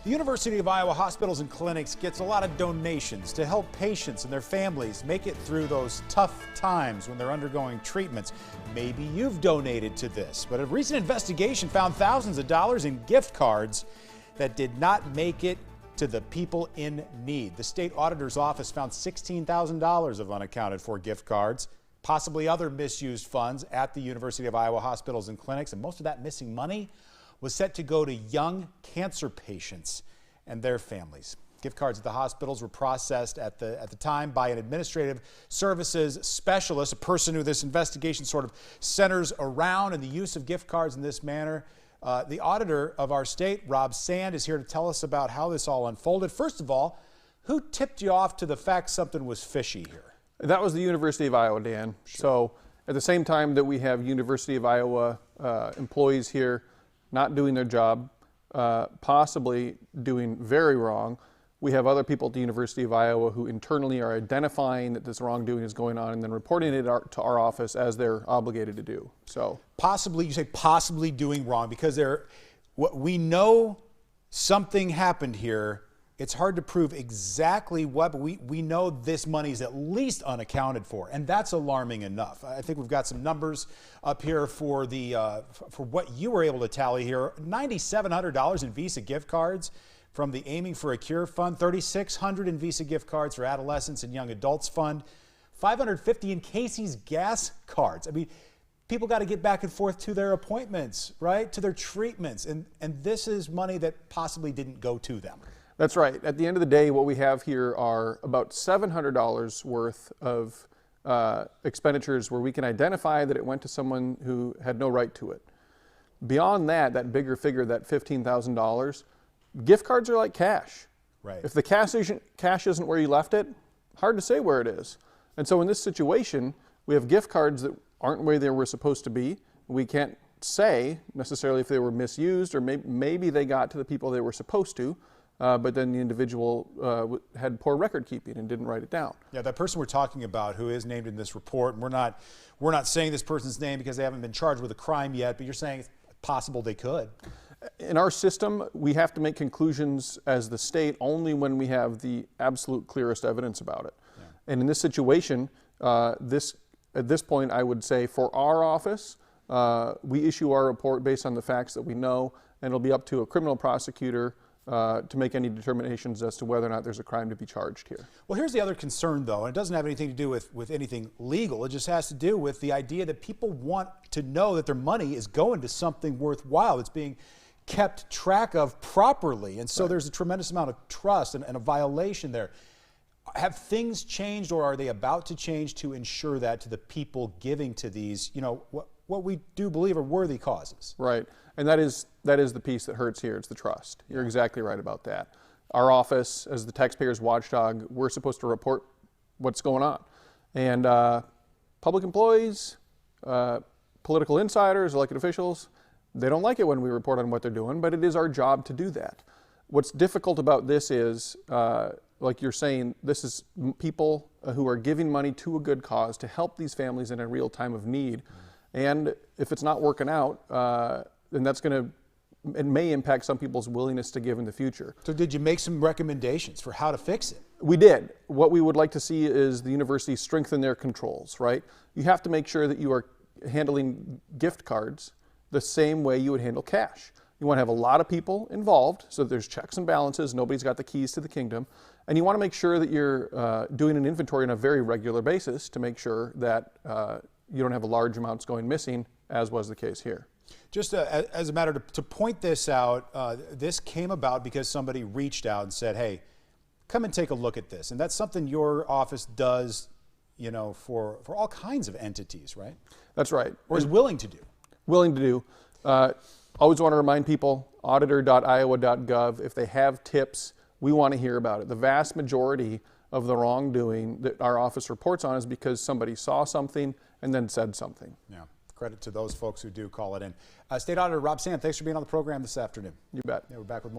The University of Iowa Hospitals and Clinics gets a lot of donations to help patients and their families make it through those tough times when they're undergoing treatments. Maybe you've donated to this, but a recent investigation found thousands of dollars in gift cards that did not make it to the people in need. The state auditor's office found $16,000 of unaccounted for gift cards, possibly other misused funds at the University of Iowa Hospitals and Clinics, and most of that missing money was set to go to young cancer patients and their families. Gift cards at the hospitals were processed at the time by an administrative services specialist, a person who this investigation sort of centers around, and the use of gift cards in this manner. The auditor of our state, Rob Sand, is here to tell us about how this all unfolded. First of all, who tipped you off to the fact something was fishy here? That was the University of Iowa, Dan. Sure. So at the same time that we have University of Iowa employees here not doing their job, possibly doing very wrong, we have other people at the University of Iowa who internally are identifying that this wrongdoing is going on and then reporting it to our office as they're obligated to do. So possibly, you say possibly doing wrong because we know something happened here. It's hard to prove exactly what, but we know this money is at least unaccounted for, and that's alarming enough. I think we've got some numbers up here for for what you were able to tally here. $9,700 in Visa gift cards from the Aiming for a Cure Fund, $3,600 in Visa gift cards for Adolescents and Young Adults Fund, $550 in Casey's gas cards. I mean, people got to get back and forth to their appointments, right? To their treatments, and this is money that possibly didn't go to them. That's right. At the end of the day, what we have here are about $700 worth of expenditures where we can identify that it went to someone who had no right to it. Beyond that bigger figure, that $15,000, gift cards are like cash. Right. If the cash isn't where you left it, hard to say where it is. And so in this situation, we have gift cards that aren't where they were supposed to be. We can't say necessarily if they were misused or maybe they got to the people they were supposed to. But then the individual had poor record keeping and didn't write it down. Yeah, that person we're talking about who is named in this report, and we're not saying this person's name because they haven't been charged with a crime yet, but you're saying it's possible they could. In our system, we have to make conclusions as the state only when we have the absolute clearest evidence about it. Yeah. And in this situation, at this point, I would say for our office, we issue our report based on the facts that we know, and it'll be up to a criminal prosecutor to make any determinations as to whether or not there's a crime to be charged here. Well, here's the other concern, though, and it doesn't have anything to do with anything legal. It just has to do with the idea that people want to know that their money is going to something worthwhile. It's being kept track of properly, and so there's a tremendous amount of trust and a violation there. Have things changed, or are they about to change to ensure that to the people giving to these, what we do believe are worthy causes? Right, and that is the piece that hurts here. It's the trust. You're exactly right about that. Our office, as the taxpayers' watchdog, we're supposed to report what's going on. And public employees, political insiders, elected officials, they don't like it when we report on what they're doing, but it is our job to do that. What's difficult about this is, like you're saying, this is people who are giving money to a good cause to help these families in a real time of need. And if it's not working out, then it may impact some people's willingness to give in the future. So did you make some recommendations for how to fix it? We did. What we would like to see is the university strengthen their controls, right? You have to make sure that you are handling gift cards the same way you would handle cash. You want to have a lot of people involved so that there's checks and balances, nobody's got the keys to the kingdom, and you want to make sure that you're doing an inventory on a very regular basis to make sure that you don't have large amounts going missing, as was the case here. Just as a matter to point this out, this came about because somebody reached out and said, hey, come and take a look at this. And that's something your office does, for all kinds of entities, right? That's right. Or is willing to do. Willing to do. Always want to remind people, auditor.iowa.gov, if they have tips, we want to hear about it. The vast majority of the wrongdoing that our office reports on is because somebody saw something and then said something. Yeah. Credit to those folks who do call it in. State Auditor Rob Sand, thanks for being on the program this afternoon. You bet. Yeah, we're back with more.